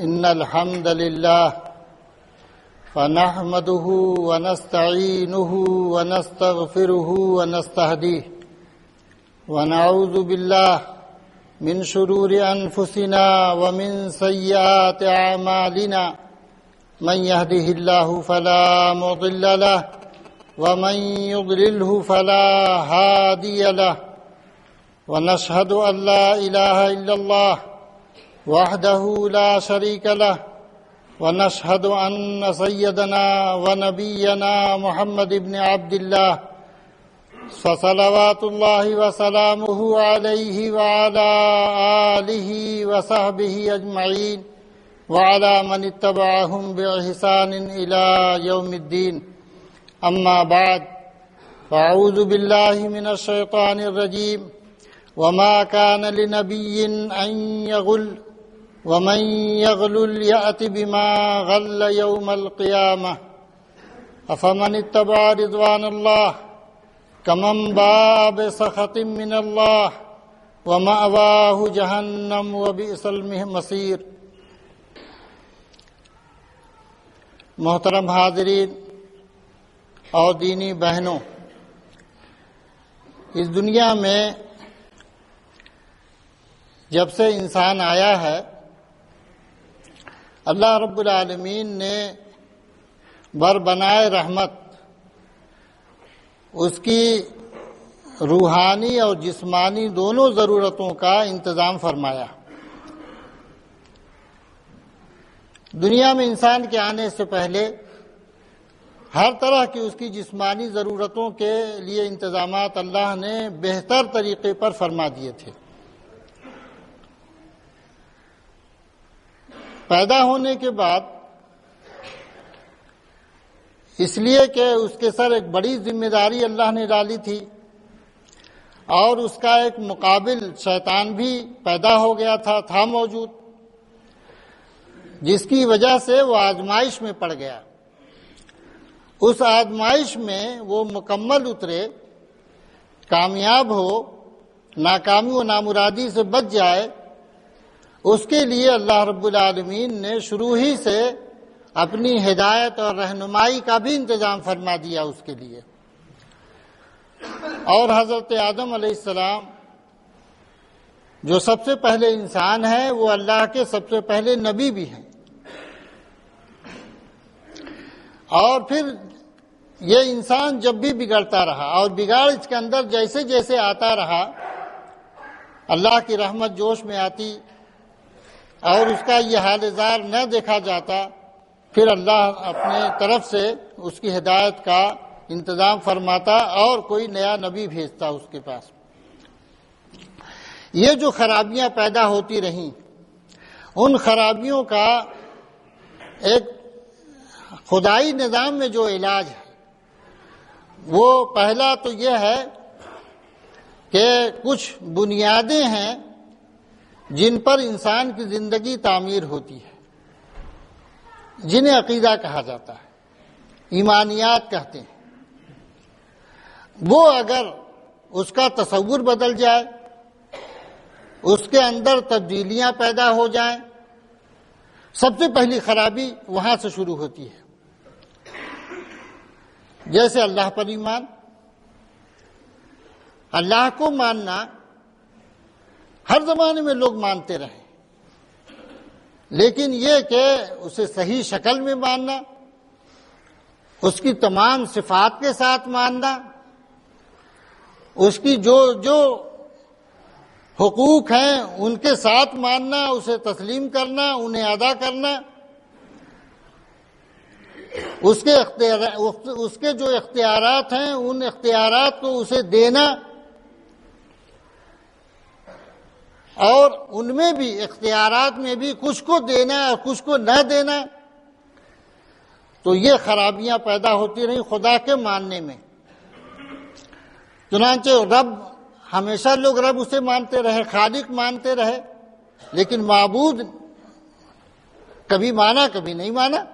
إن الحمد لله فنحمده ونستعينه ونستغفره ونستهديه ونعوذ بالله من شرور أنفسنا ومن سيئات أعمالنا من يهده الله فلا مضل له ومن يضلله فلا هادي له ونشهد أن لا إله إلا الله وحده لا شريك له ونشهد أن سيدنا ونبينا محمد بن عبد الله فصلوات الله وسلامه عليه وعلى آله وصحبه أجمعين وعلى من اتبعهم بإحسان إلى يوم الدين أما بعد فأعوذ بالله من الشيطان الرجيم وما كان لنبي أن يغل ومن يغلل يأت بما غل يوم القيامة أفمن اتبع رضوان الله كمن باء بسخط من الله ومأواه جهنم وبئس المصير۔ محترم حاضرین اور دینی بہنوں، اس دنیا میں جب سے انسان آیا ہے، اللہ رب العالمین نے بربنائے رحمت اس کی روحانی اور جسمانی دونوں ضرورتوں کا انتظام فرمایا۔ دنیا میں انسان کے آنے سے پہلے ہر طرح کی اس کی جسمانی ضرورتوں کے لیے انتظامات اللہ نے بہتر طریقے پر فرما دیے تھے۔ پیدا ہونے کے بعد اس لیے کہ اس کے سر ایک بڑی ذمہ داری اللہ نے ڈالی تھی، اور اس کا ایک مقابل شیطان بھی پیدا ہو گیا تھا موجود، جس کی وجہ سے وہ آزمائش میں پڑ گیا۔ اس آزمائش میں وہ مکمل اترے، کامیاب ہو، ناکامی و نامرادی سے بچ جائے، اس کے لیے اللہ رب العالمین نے شروع ہی سے اپنی ہدایت اور رہنمائی کا بھی انتظام فرما دیا اس کے لیے۔ اور حضرت آدم علیہ السلام جو سب سے پہلے انسان ہے، وہ اللہ کے سب سے پہلے نبی بھی ہیں۔ اور پھر یہ انسان جب بھی بگڑتا رہا اور بگاڑ اس کے اندر جیسے جیسے آتا رہا، اللہ کی رحمت جوش میں آتی اور اس کا یہ حال زار نہ دیکھا جاتا، پھر اللہ اپنے طرف سے اس کی ہدایت کا انتظام فرماتا اور کوئی نیا نبی بھیجتا اس کے پاس۔ یہ جو خرابیاں پیدا ہوتی رہیں، ان خرابیوں کا ایک خدائی نظام میں جو علاج ہے، وہ پہلا تو یہ ہے کہ کچھ بنیادیں ہیں جن پر انسان کی زندگی تعمیر ہوتی ہے، جنہیں عقیدہ کہا جاتا ہے، ایمانیات کہتے ہیں۔ وہ اگر اس کا تصور بدل جائے، اس کے اندر تبدیلیاں پیدا ہو جائیں، سب سے پہلی خرابی وہاں سے شروع ہوتی ہے۔ جیسے اللہ پر ایمان، اللہ کو ماننا ہر زمانے میں لوگ مانتے رہے، لیکن یہ کہ اسے صحیح شکل میں ماننا، اس کی تمام صفات کے ساتھ ماننا، اس کی جو حقوق ہیں ان کے ساتھ ماننا، اسے تسلیم کرنا، انہیں ادا کرنا، اس کے جو اختیارات ہیں ان اختیارات کو اسے دینا، اور ان میں بھی اختیارات میں بھی کچھ کو دینا اور کچھ کو نہ دینا، تو یہ خرابیاں پیدا ہوتی رہیں خدا کے ماننے میں۔ چنانچہ رب، ہمیشہ لوگ رب اسے مانتے رہے، خالق مانتے رہے، لیکن معبود کبھی مانا کبھی نہیں مانا۔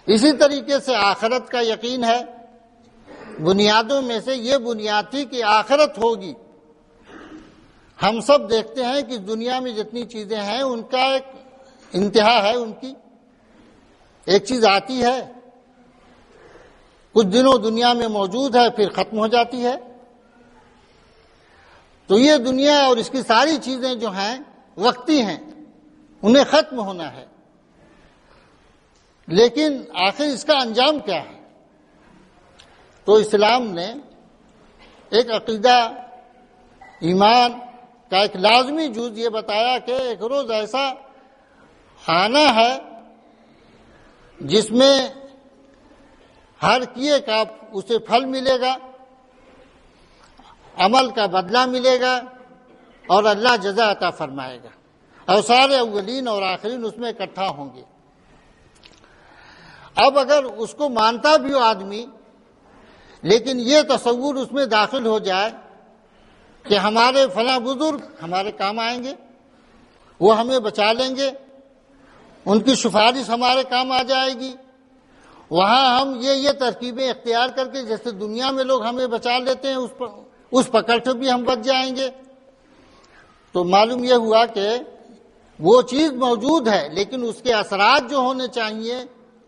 اسی طریقے سے آخرت کا یقین ہے، بنیادوں میں سے یہ بنیاد تھی کہ آخرت ہوگی۔ ہم سب دیکھتے ہیں کہ دنیا میں جتنی چیزیں ہیں ان کا ایک انتہا ہے ان کی، ایک چیز آتی ہے، کچھ دنوں دنیا میں موجود ہے، پھر ختم ہو جاتی ہے۔ تو یہ دنیا اور اس کی ساری چیزیں جو ہیں وقتی ہیں، انہیں ختم ہونا ہے، لیکن آخر اس کا انجام کیا ہے؟ تو اسلام نے ایک عقیدہ ایمان کا ایک لازمی جز یہ بتایا کہ ایک روز ایسا آنا ہے جس میں ہر کیے کا اسے پھل ملے گا، عمل کا بدلہ ملے گا، اور اللہ جزا عطا فرمائے گا، اور سارے اولین اور آخرین اس میں اکٹھا ہوں گے۔ اب اگر اس کو مانتا بھی ہو آدمی، لیکن یہ تصور اس میں داخل ہو جائے کہ ہمارے فلاں بزرگ ہمارے کام آئیں گے، وہ ہمیں بچا لیں گے، ان کی سفارش ہمارے کام آ جائے گی، وہاں ہم یہ ترکیبیں اختیار کر کے جیسے دنیا میں لوگ ہمیں بچا لیتے ہیں اس پکڑ سے بھی ہم بچ جائیں گے، تو معلوم یہ ہوا کہ وہ چیز موجود ہے لیکن اس کے اثرات جو ہونے چاہیے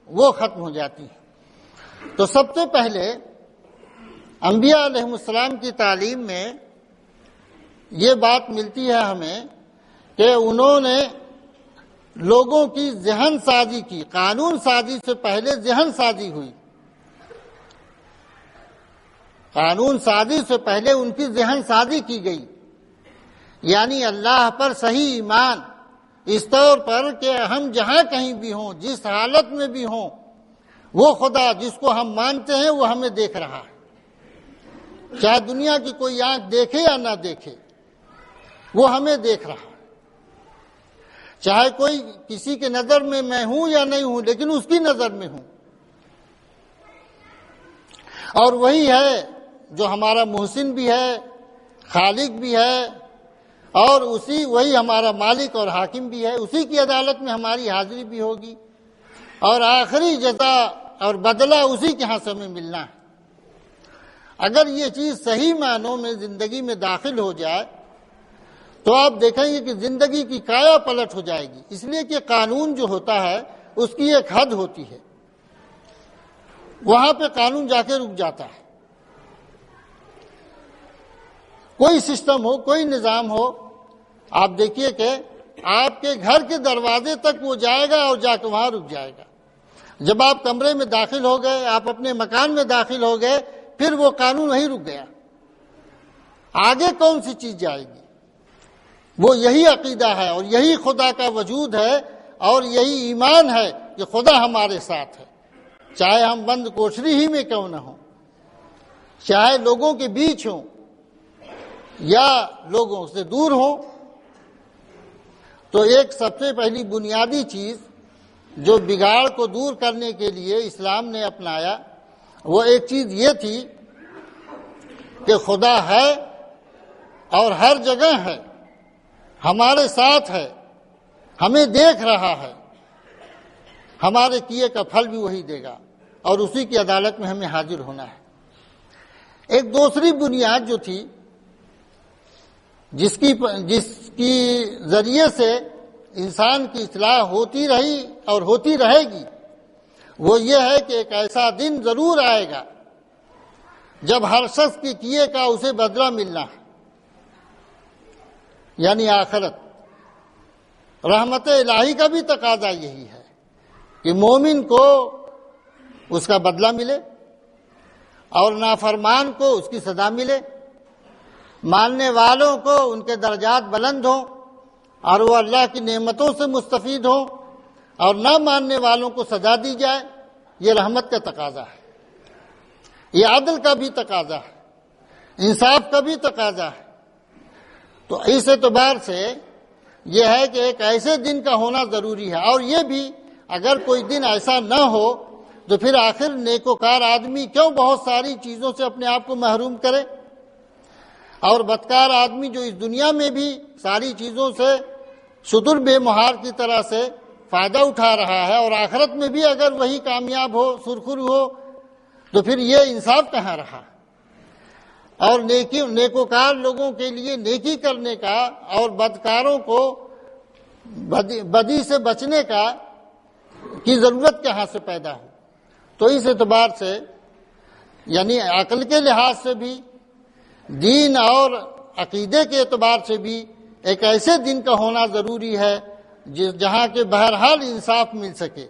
وہ ختم ہو جاتی ہیں۔ تو سب سے پہلے انبیاء علیہ السلام کی تعلیم میں یہ بات ملتی ہے ہمیں کہ انہوں نے لوگوں کی ذہن سازی کی، قانون سازی سے پہلے ذہن سازی ہوئی، قانون سازی سے پہلے ان کی ذہن سازی کی گئی، یعنی اللہ پر صحیح ایمان، اس طور پر کہ ہم جہاں کہیں بھی ہوں، جس حالت میں بھی ہوں، وہ خدا جس کو ہم مانتے ہیں وہ ہمیں دیکھ رہا ہے، چاہے دنیا کی کوئی آنکھ دیکھے یا نہ دیکھے، وہ ہمیں دیکھ رہا ہے، چاہے کوئی کسی کے نظر میں ہوں یا نہیں ہوں، لیکن اس کی نظر میں ہوں، اور وہی ہے جو ہمارا محسن بھی ہے، خالق بھی ہے، اور وہی ہمارا مالک اور حاکم بھی ہے، اسی کی عدالت میں ہماری حاضری بھی ہوگی، اور آخری جزا اور بدلہ اسی کے ہاں سے ہمیں ملنا ہے۔ اگر یہ چیز صحیح معنوں میں زندگی میں داخل ہو جائے تو آپ دیکھیں گے کہ زندگی کی کایا پلٹ ہو جائے گی، اس لیے کہ قانون جو ہوتا ہے اس کی ایک حد ہوتی ہے، وہاں پہ قانون جا کے رک جاتا ہے۔ کوئی سسٹم ہو، کوئی نظام ہو، آپ دیکھیے کہ آپ کے گھر کے دروازے تک وہ جائے گا اور جا کے وہاں رک جائے گا۔ جب آپ کمرے میں داخل ہو گئے، آپ اپنے مکان میں داخل ہو گئے، پھر وہ قانون وہیں رک گیا، آگے کون سی چیز جائے گی؟ وہ یہی عقیدہ ہے اور یہی خدا کا وجود ہے اور یہی ایمان ہے کہ خدا ہمارے ساتھ ہے، چاہے ہم بند کوٹری ہی میں کیوں نہ ہوں، چاہے لوگوں کے بیچ ہوں یا لوگوں سے دور ہوں۔ تو ایک سب سے پہلی بنیادی چیز جو بگاڑ کو دور کرنے کے لیے اسلام نے اپنایا، وہ ایک چیز یہ تھی کہ خدا ہے اور ہر جگہ ہے، ہمارے ساتھ ہے، ہمیں دیکھ رہا ہے، ہمارے کیے کا پھل بھی وہی دے گا، اور اسی کی عدالت میں ہمیں حاضر ہونا ہے۔ ایک دوسری بنیاد جو تھی جس کی ذریعے سے انسان کی اصلاح ہوتی رہی اور ہوتی رہے گی، وہ یہ ہے کہ ایک ایسا دن ضرور آئے گا جب ہر شخص کے کیے کا اسے بدلہ ملنا ہے، یعنی آخرت۔ رحمت الہی کا بھی تقاضا یہی ہے کہ مومن کو اس کا بدلہ ملے اور نافرمان کو اس کی سزا ملے، ماننے والوں کو ان کے درجات بلند ہوں اور وہ اللہ کی نعمتوں سے مستفید ہوں، اور نہ ماننے والوں کو سزا دی جائے۔ یہ رحمت کا تقاضا ہے، یہ عدل کا بھی تقاضا ہے، انصاف کا بھی تقاضا ہے۔ تو اس اعتبار سے یہ ہے کہ ایک ایسے دن کا ہونا ضروری ہے، اور یہ بھی اگر کوئی دن ایسا نہ ہو تو پھر آخر نیکوکار آدمی کیوں بہت ساری چیزوں سے اپنے آپ کو محروم کرے، اور بدکار آدمی جو اس دنیا میں بھی ساری چیزوں سے شتر بے مہار کی طرح سے فائدہ اٹھا رہا ہے، اور آخرت میں بھی اگر وہی کامیاب ہو، سرخرو ہو، تو پھر یہ انصاف کہاں رہا؟ اور نیکوکار لوگوں کے لیے نیکی کرنے کا اور بدکاروں کو بدی سے بچنے کی ضرورت کہاں سے پیدا ہو. تو اس اعتبار سے یعنی عقل کے لحاظ سے بھی، دین اور عقیدے کے اعتبار سے بھی ایک ایسے دن کا ہونا ضروری ہے جہاں کے بہرحال انصاف مل سکے.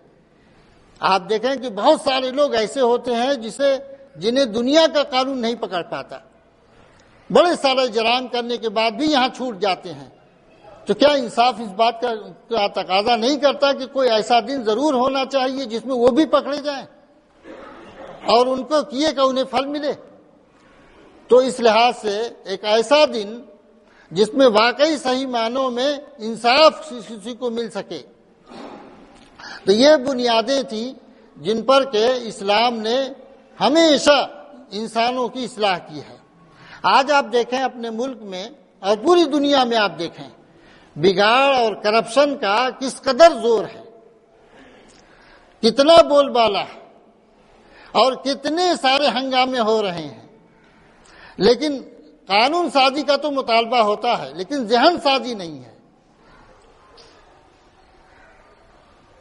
آپ دیکھیں کہ بہت سارے لوگ ایسے ہوتے ہیں جنہیں دنیا کا قانون نہیں پکڑ پاتا، بڑے سارے جرائم کرنے کے بعد بھی یہاں چھوٹ جاتے ہیں. تو کیا انصاف اس بات کا تقاضا نہیں کرتا کہ کوئی ایسا دن ضرور ہونا چاہیے جس میں وہ بھی پکڑے جائیں اور ان کو کیے کا انہیں پھل ملے؟ تو اس لحاظ سے ایک ایسا دن جس میں واقعی صحیح معنوں میں انصاف کسی کو مل سکے. تو یہ بنیادیں تھیں جن پر کہ اسلام نے ہمیشہ انسانوں کی اصلاح کی ہے. آج آپ دیکھیں اپنے ملک میں اور پوری دنیا میں آپ دیکھیں بگاڑ اور کرپشن کا کس قدر زور ہے، کتنا بول بالا ہے اور کتنے سارے ہنگامے ہو رہے ہیں. لیکن قانون سازی کا تو مطالبہ ہوتا ہے لیکن ذہن سازی نہیں ہے،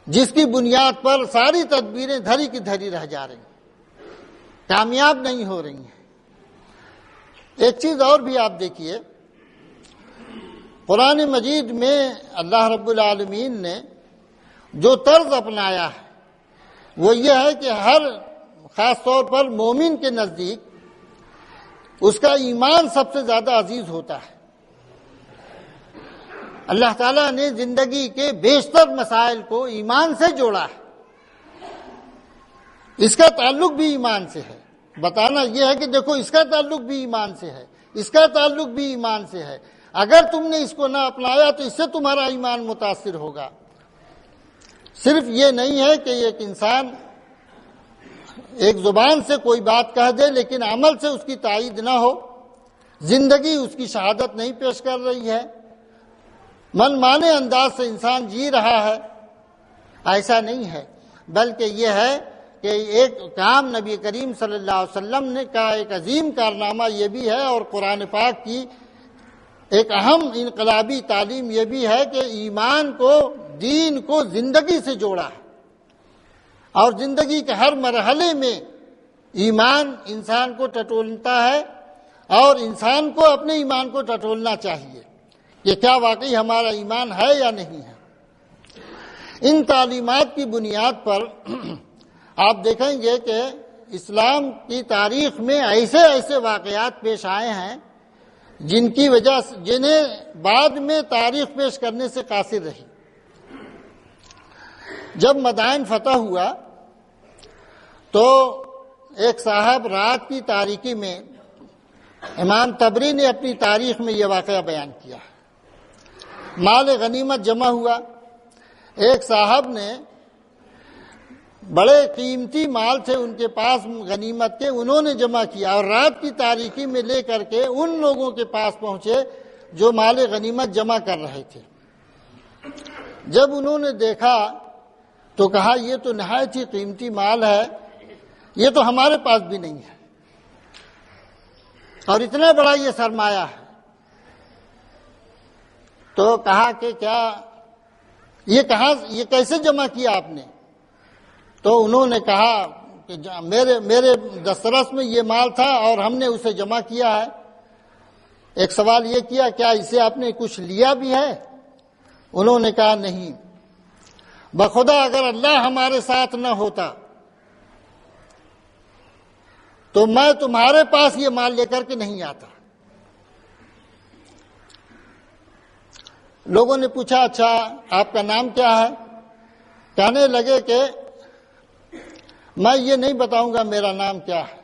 جس کی بنیاد پر ساری تدبیریں دھری کی دھری رہ جا رہی ہیں، کامیاب نہیں ہو رہی ہیں. ایک چیز اور بھی آپ دیکھیے، قرآن مجید میں اللہ رب العالمین نے جو طرز اپنایا ہے وہ یہ ہے کہ ہر خاص طور پر مومن کے نزدیک اس کا ایمان سب سے زیادہ عزیز ہوتا ہے. اللہ تعالیٰ نے زندگی کے بیشتر مسائل کو ایمان سے جوڑا ہے، اس کا تعلق بھی ایمان سے ہے. بتانا یہ ہے کہ دیکھو اس کا تعلق بھی ایمان سے ہے، اس کا تعلق بھی ایمان سے ہے. اگر تم نے اس کو نہ اپنایا تو اس سے تمہارا ایمان متاثر ہوگا. صرف یہ نہیں ہے کہ ایک انسان ایک زبان سے کوئی بات کہہ دے لیکن عمل سے اس کی تائید نہ ہو، زندگی اس کی شہادت نہیں پیش کر رہی ہے، من مانے انداز سے انسان جی رہا ہے، ایسا نہیں ہے. بلکہ یہ ہے کہ ایک کام نبی کریم صلی اللہ علیہ وسلم نے کا ایک عظیم کارنامہ یہ بھی ہے اور قرآن پاک کی ایک اہم انقلابی تعلیم یہ بھی ہے کہ ایمان کو، دین کو زندگی سے جوڑا ہے اور زندگی کے ہر مرحلے میں ایمان انسان کو ٹٹولتا ہے اور انسان کو اپنے ایمان کو ٹٹولنا چاہیے کہ کیا واقعی ہمارا ایمان ہے یا نہیں ہے. ان تعلیمات کی بنیاد پر آپ دیکھیں گے کہ اسلام کی تاریخ میں ایسے ایسے واقعات پیش آئے ہیں جن کی وجہ سے جنہیں بعد میں تاریخ پیش کرنے سے قاصر رہی. جب مدائن فتح ہوا تو ایک صاحب رات کی تاریکی میں، امام طبری نے اپنی تاریخ میں یہ واقعہ بیان کیا ہے، مال غنیمت جمع ہوا. ایک صاحب نے بڑے قیمتی مال تھے ان کے پاس غنیمت کے، انہوں نے جمع کیا اور رات کی تاریکی میں لے کر کے ان لوگوں کے پاس پہنچے جو مال غنیمت جمع کر رہے تھے. جب انہوں نے دیکھا تو کہا یہ تو نہایت ہی قیمتی مال ہے، یہ تو ہمارے پاس بھی نہیں ہے اور اتنا بڑا یہ سرمایہ ہے. تو کہا کہ کیا یہ کیسے جمع کیا آپ نے؟ تو انہوں نے کہا کہ میرے دسترس میں یہ مال تھا اور ہم نے اسے جمع کیا ہے. ایک سوال یہ کیا کیا اسے آپ نے کچھ لیا بھی ہے؟ انہوں نے کہا نہیں. بخدا اگر اللہ ہمارے ساتھ نہ ہوتا تو میں تمہارے پاس یہ مال لے کر کے نہیں آتا. لوگوں نے پوچھا اچھا آپ کا نام کیا ہے؟ کہنے لگے کہ میں یہ نہیں بتاؤں گا میرا نام کیا ہے،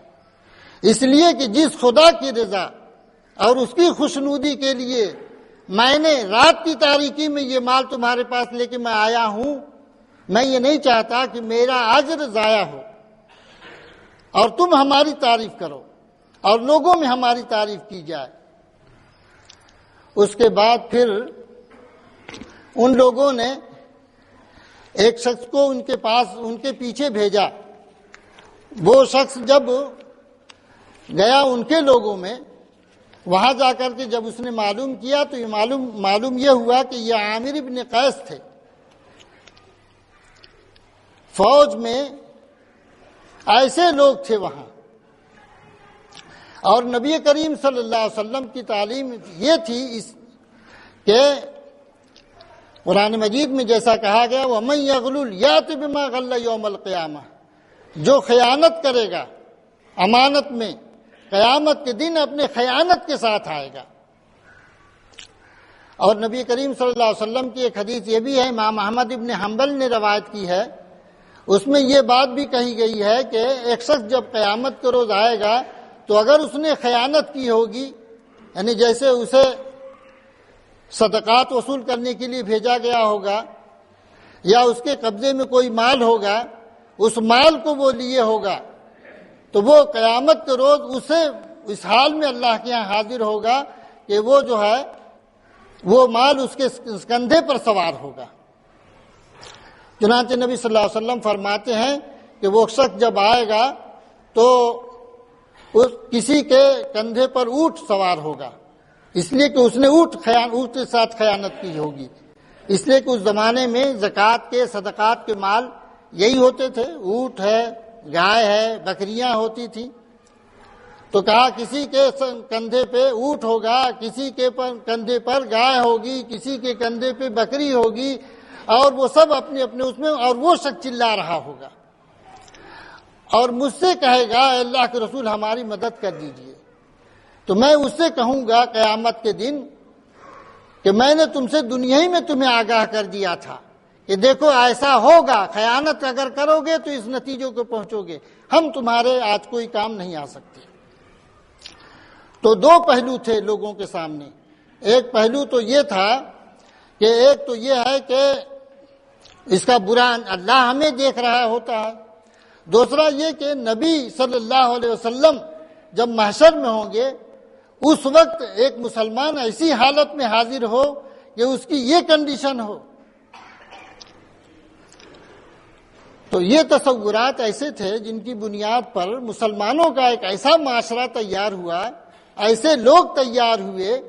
اس لیے کہ جس خدا کی رضا اور اس کی خوشنودی کے لیے میں نے رات کی تاریکی میں یہ مال تمہارے پاس لے کے میں آیا ہوں، میں یہ نہیں چاہتا کہ میرا اجر ضائع ہو اور تم ہماری تعریف کرو اور لوگوں میں ہماری تعریف کی جائے. اس کے بعد پھر ان لوگوں نے ایک شخص کو ان کے پاس ان کے پیچھے بھیجا. وہ شخص جب گیا ان کے لوگوں میں وہاں جا کر کے جب اس نے معلوم کیا تو یہ معلوم یہ ہوا کہ یہ عامر ابن قیس تھے، فوج میں ایسے لوگ تھے وہاں۔ اور نبی کریم صلی اللہ علیہ وسلم کی تعلیم یہ تھی کہ قرآن مجید میں جیسا کہا گیا وَمَن يَغْلُلْ يَأْتِ بِمَا غَلَّ يَوْمَ الْقِيَامَةِ، جو خیانت کرے گا امانت میں، قیامت کے دن اپنے خیانت کے ساتھ آئے گا۔ اور نبی کریم صلی اللہ علیہ وسلم کی ایک حدیث یہ بھی ہے، امام احمد ابن حنبل نے روایت کی ہے، اس میں یہ بات بھی کہی گئی ہے کہ ایک شخص جب قیامت کے روز آئے گا تو اگر اس نے خیانت کی ہوگی، یعنی جیسے اسے صدقات وصول کرنے کے لیے بھیجا گیا ہوگا یا اس کے قبضے میں کوئی مال ہوگا، اس مال کو وہ لیے ہوگا تو وہ قیامت کے روز اسے اس حال میں اللہ کے یہاں حاضر ہوگا کہ وہ جو ہے وہ مال اس کے کندھے پر سوار ہوگا۔ چنانچہ نبی صلی اللہ علیہ وسلم فرماتے ہیں کہ وہ شخص جب آئے گا تو کسی کے کندھے پر اونٹ سوار ہوگا، اس لیے کہ اس نے اونٹ کے ساتھ خیانت کی ہوگی، اس لیے کہ اس زمانے میں زکوٰۃ کے صدقات کے مال یہی ہوتے تھے، اونٹ ہے، گائے ہے، بکریاں ہوتی تھیں۔ تو کہا کسی کے کندھے پہ اونٹ ہوگا، کسی کے کندھے پر گائے ہوگی، کسی کے کندھے پہ بکری ہوگی، اور وہ سب اپنے اپنے اس میں، اور وہ شخص چلا رہا ہوگا اور مجھ سے کہے گا اے اللہ کے رسول ہماری مدد کر دیجئے، تو میں اس سے کہوں گا قیامت کے دن کہ میں نے تم سے دنیا ہی میں تمہیں آگاہ کر دیا تھا کہ دیکھو ایسا ہوگا، خیانت اگر کرو گے تو اس نتیجے کو پہنچو گے، ہم تمہارے آج کوئی کام نہیں آ سکتے۔ تو دو پہلو تھے لوگوں کے سامنے، ایک پہلو تو یہ تھا کہ ایک تو یہ ہے کہ اس کا برا اللہ ہمیں دیکھ رہا ہوتا ہے، دوسرا یہ کہ نبی صلی اللہ علیہ وسلم جب محشر میں ہوں گے اس وقت ایک مسلمان ایسی حالت میں حاضر ہو کہ اس کی یہ کنڈیشن ہو۔ تو یہ تصورات ایسے تھے جن کی بنیاد پر مسلمانوں کا ایک ایسا معاشرہ تیار ہوا، ایسے لوگ تیار ہوئے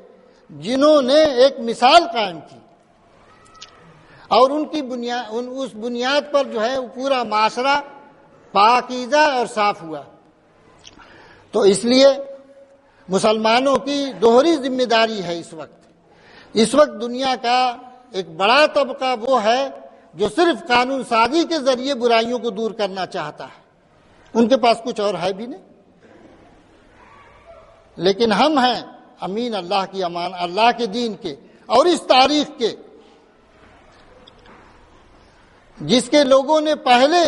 جنہوں نے ایک مثال قائم کی، اور ان کی اس بنیاد پر جو ہے پورا معاشرہ پاکیزہ اور صاف ہوا۔ تو اس لیے مسلمانوں کی دوہری ذمہ داری ہے اس وقت دنیا کا ایک بڑا طبقہ وہ ہے جو صرف قانون سازی کے ذریعے برائیوں کو دور کرنا چاہتا ہے، ان کے پاس کچھ اور ہے بھی نہیں۔ لیکن ہم ہیں امین اللہ کی امان، اللہ کے دین کے اور اس تاریخ کے، جس کے لوگوں نے پہلے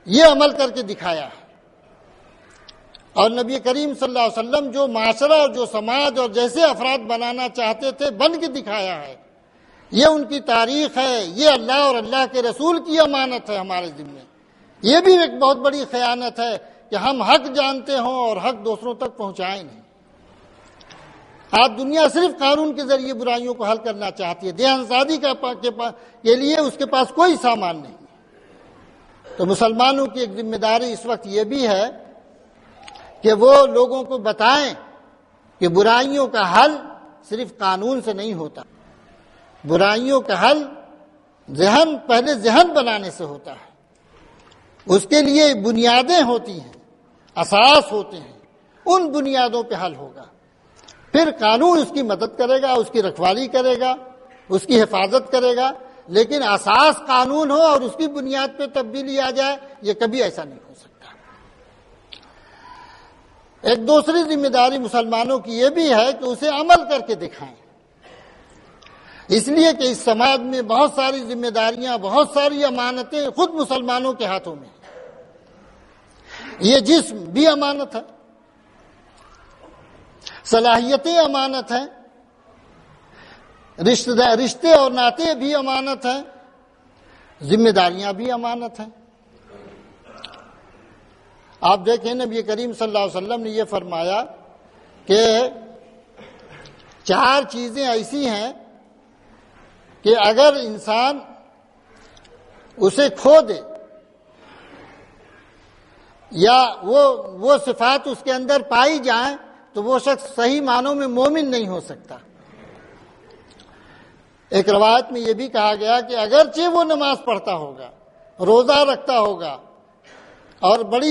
یہ عمل کر کے دکھایا ہے، اور نبی کریم صلی اللہ علیہ وسلم جو معاشرہ اور جو سماج اور جیسے افراد بنانا چاہتے تھے بن کے دکھایا ہے، یہ ان کی تاریخ ہے، یہ اللہ اور اللہ کے رسول کی امانت ہے ہمارے ذمہ۔ یہ بھی ایک بہت بڑی خیانت ہے کہ ہم حق جانتے ہوں اور حق دوسروں تک پہنچائیں نہیں۔ آج دنیا صرف قانون کے ذریعے برائیوں کو حل کرنا چاہتی ہے، دہن سازی کے لیے اس کے پاس کوئی سامان نہیں۔ تو مسلمانوں کی ایک ذمہ داری اس وقت یہ بھی ہے کہ وہ لوگوں کو بتائیں کہ برائیوں کا حل صرف قانون سے نہیں ہوتا، برائیوں کا حل پہلے ذہن بنانے سے ہوتا ہے، اس کے لیے بنیادیں ہوتی ہیں، اساس ہوتے ہیں، ان بنیادوں پہ حل ہوگا، پھر قانون اس کی مدد کرے گا، اس کی رکھوالی کرے گا، اس کی حفاظت کرے گا، لیکن اساس قانون ہو اور اس کی بنیاد پہ تبدیلی آ جائے یہ کبھی ایسا نہیں ہو سکتا۔ ایک دوسری ذمہ داری مسلمانوں کی یہ بھی ہے کہ اسے عمل کر کے دکھائیں، اس لیے کہ اس سماج میں بہت ساری ذمہ داریاں، بہت ساری امانتیں خود مسلمانوں کے ہاتھوں میں ہیں۔ یہ جسم بھی امانت ہے، صلاحیتیں امانت ہیں، رشتے اور ناطے بھی امانت ہیں، ذمہ داریاں بھی امانت ہیں۔ آپ دیکھیں نبی کریم صلی اللہ علیہ وسلم نے یہ فرمایا کہ 4 چیزیں ایسی ہیں کہ اگر انسان اسے کھو دے یا وہ صفات اس کے اندر پائی جائیں تو وہ شخص صحیح معنوں میں مومن نہیں ہو سکتا۔ ایک روایت میں یہ بھی کہا گیا کہ اگرچہ وہ نماز پڑھتا ہوگا، روزہ رکھتا ہوگا اور بڑا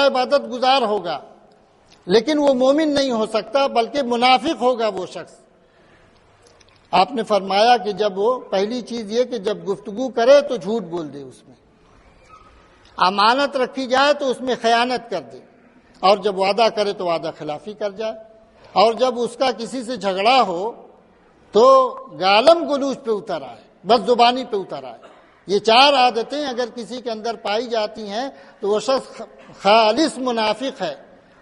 عبادت گزار ہوگا، لیکن وہ مومن نہیں ہو سکتا، بلکہ منافق ہوگا وہ شخص۔ آپ نے فرمایا کہ جب وہ پہلی چیز یہ کہ جب گفتگو کرے تو جھوٹ بول دے، اس میں امانت رکھی جائے تو اس میں خیانت کر دے، اور جب وعدہ کرے تو وعدہ خلافی کر جائے، اور جب اس کا کسی سے جھگڑا ہو تو گالم گلوچ پہ اتر آئے، بس زبانی پہ اتر آئے۔ یہ 4 عادتیں اگر کسی کے اندر پائی جاتی ہیں تو وہ شخص خالص منافق ہے،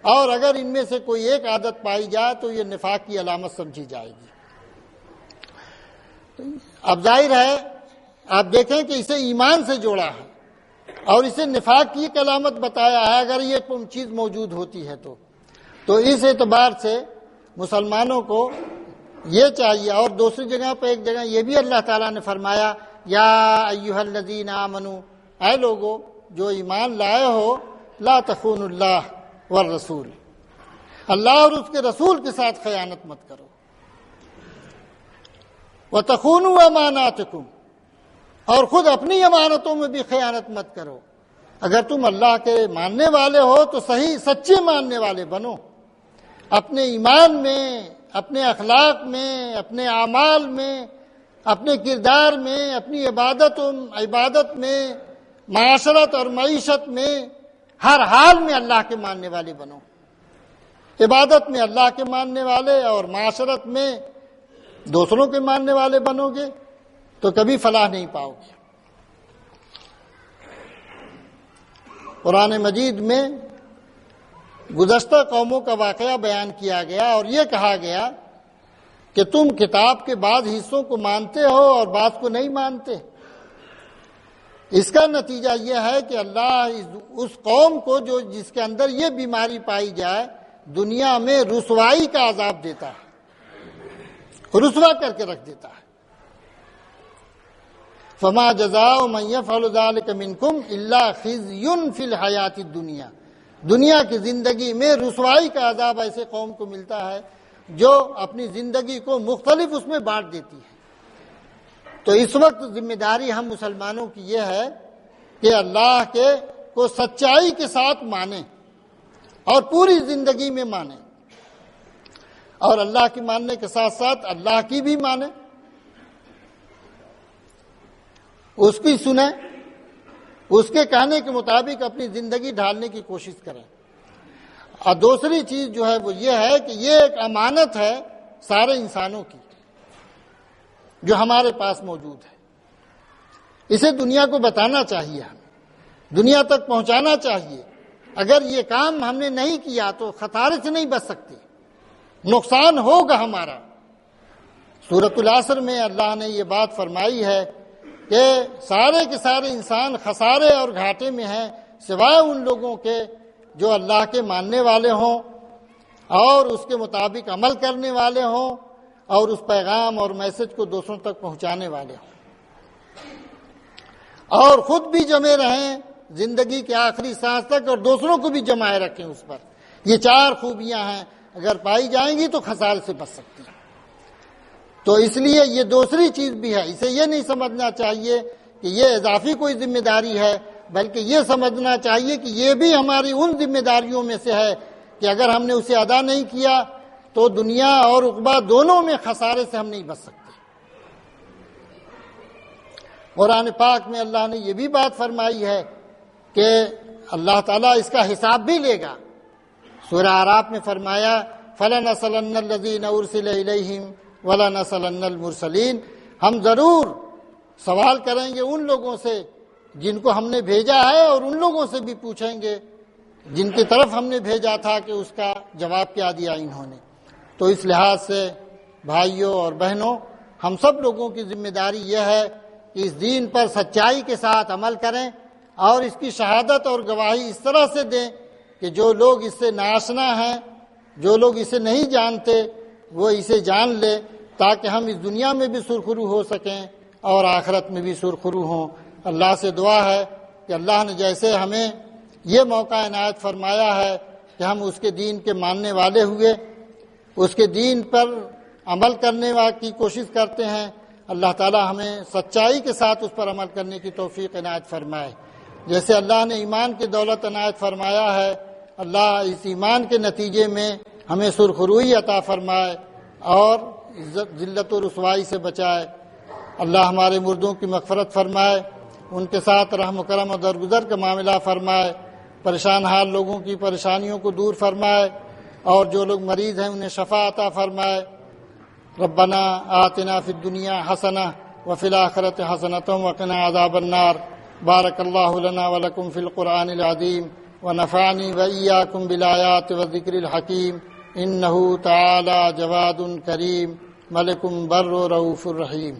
اور اگر ان میں سے کوئی ایک عادت پائی جائے تو یہ نفاق کی علامت سمجھی جائے گی۔ اب ظاہر ہے آپ دیکھیں کہ اسے ایمان سے جوڑا ہے اور اسے نفاق کی ایک علامت بتایا ہے اگر یہ چیز موجود ہوتی ہے تو اس اعتبار سے مسلمانوں کو یہ چاہیے۔ اور دوسری جگہ پہ ایک جگہ یہ بھی اللہ تعالیٰ نے فرمایا یا ایھا الذین آمنوا، اے لوگو جو ایمان لائے ہو، لا تخونوا اللہ والرسول، اللہ اور اس کے رسول کے ساتھ خیانت مت کرو، وتخونوا اماناتکم، اور خود اپنی امانتوں میں بھی خیانت مت کرو۔ اگر تم اللہ کے ماننے والے ہو تو صحیح سچے ماننے والے بنو، اپنے ایمان میں، اپنے اخلاق میں، اپنے اعمال میں، اپنے کردار میں، اپنی عبادت میں، معاشرت اور معیشت میں، ہر حال میں اللہ کے ماننے والے بنو۔ عبادت میں اللہ کے ماننے والے اور معاشرت میں دوسروں کے ماننے والے بنو گے تو کبھی فلاح نہیں پاؤ گے۔ قرآن مجید میں گزشتہ قوموں کا واقعہ بیان کیا گیا اور یہ کہا گیا کہ تم کتاب کے بعض حصوں کو مانتے ہو اور بعض کو نہیں مانتے۔ اس کا نتیجہ یہ ہے کہ اللہ اس قوم کو جس کے اندر یہ بیماری پائی جائے دنیا میں رسوائی کا عذاب دیتا ہے، رسوا کر کے رکھ دیتا ہے۔ فما جزاء من يفعل ذلك منكم الا خزي في الحیات الدنیا، دنیا کی زندگی میں رسوائی کا عذاب ایسے قوم کو ملتا ہے جو اپنی زندگی کو مختلف اس میں بانٹ دیتی ہے۔ تو اس وقت ذمہ داری ہم مسلمانوں کی یہ ہے کہ اللہ کو سچائی کے ساتھ مانیں اور پوری زندگی میں مانیں، اور اللہ کی ماننے کے ساتھ ساتھ اللہ کی بھی مانیں، اس کی سنیں، اس کے کہنے کے مطابق اپنی زندگی ڈھالنے کی کوشش کریں۔ اور دوسری چیز جو ہے وہ یہ ہے کہ یہ ایک امانت ہے سارے انسانوں کی جو ہمارے پاس موجود ہے، اسے دنیا کو بتانا چاہیے، ہمیں دنیا تک پہنچانا چاہیے۔ اگر یہ کام ہم نے نہیں کیا تو خطرے سے نہیں بچ سکتے، نقصان ہوگا ہمارا۔ سورۃ العصر میں اللہ نے یہ بات فرمائی ہے کہ سارے کے سارے انسان خسارے اور گھاٹے میں ہیں سوائے ان لوگوں کے جو اللہ کے ماننے والے ہوں اور اس کے مطابق عمل کرنے والے ہوں اور اس پیغام اور میسج کو دوسروں تک پہنچانے والے ہوں، اور خود بھی جمے رہیں زندگی کے آخری سانس تک اور دوسروں کو بھی جمائے رکھیں اس پر۔ یہ 4 خوبیاں ہیں، اگر پائی جائیں گی تو خسارے سے بچ سکتی ہیں۔ تو اس لیے یہ دوسری چیز بھی ہے، اسے یہ نہیں سمجھنا چاہیے کہ یہ اضافی کوئی ذمہ داری ہے، بلکہ یہ سمجھنا چاہیے کہ یہ بھی ہماری ان ذمہ داریوں میں سے ہے کہ اگر ہم نے اسے ادا نہیں کیا تو دنیا اور عقبہ دونوں میں خسارے سے ہم نہیں بچ سکتے۔ قرآن پاک میں اللہ نے یہ بھی بات فرمائی ہے کہ اللہ تعالیٰ اس کا حساب بھی لے گا۔ سورہ اعراف میں فرمایا فَلَنَسْأَلَنَّ الَّذِينَ أُرْسِلَ إِلَيْهِمْ وَلَنَسْأَلَنَّ الْمُرْسَلِينَ، ہم ضرور سوال کریں گے ان لوگوں سے جن کو ہم نے بھیجا ہے اور ان لوگوں سے بھی پوچھیں گے جن کی طرف ہم نے بھیجا تھا کہ اس کا جواب کیا دیا انہوں نے۔ تو اس لحاظ سے بھائیوں اور بہنوں، ہم سب لوگوں کی ذمہ داری یہ ہے کہ اس دین پر سچائی کے ساتھ عمل کریں اور اس کی شہادت اور گواہی اس طرح سے دیں کہ جو لوگ اس سے ناآشنا ہیں، جو لوگ اسے نہیں جانتے، وہ اسے جان لے تاکہ ہم اس دنیا میں بھی سرخرو ہو سکیں اور آخرت میں بھی سرخرو ہوں۔ اللہ سے دعا ہے کہ اللہ نے جیسے ہمیں یہ موقع عنایت فرمایا ہے کہ ہم اس کے دین کے ماننے والے ہوئے، اس کے دین پر عمل کرنے کی کوشش کرتے ہیں۔ اللہ تعالی ہمیں سچائی کے ساتھ اس پر عمل کرنے کی توفیق عنایت فرمائے۔ جیسے اللہ نے ایمان کی دولت عنایت فرمایا ہے، اللہ اس ایمان کے نتیجے میں ہمیں سرخروئی عطا فرمائے اور ذلت و رسوائی سے بچائے۔ اللہ ہمارے مردوں کی مغفرت فرمائے، ان کے ساتھ رحم و کرم و درگزر کا معاملہ فرمائے، پریشان حال لوگوں کی پریشانیوں کو دور فرمائے، اور جو لوگ مریض ہیں انہیں شفا عطا فرمائے۔ ربنا آتنا فی الدنیا حسنہ وفی الآخرۃ حسنۃ وقنا عذاب النار۔ بارک اللہ لنا ولکم فی القرآن العظیم ونفعنی وإیاکم بالآیات والذکر الحکیم۔ انہ تعالی جواد کریم ملک بر رؤوف رحیم۔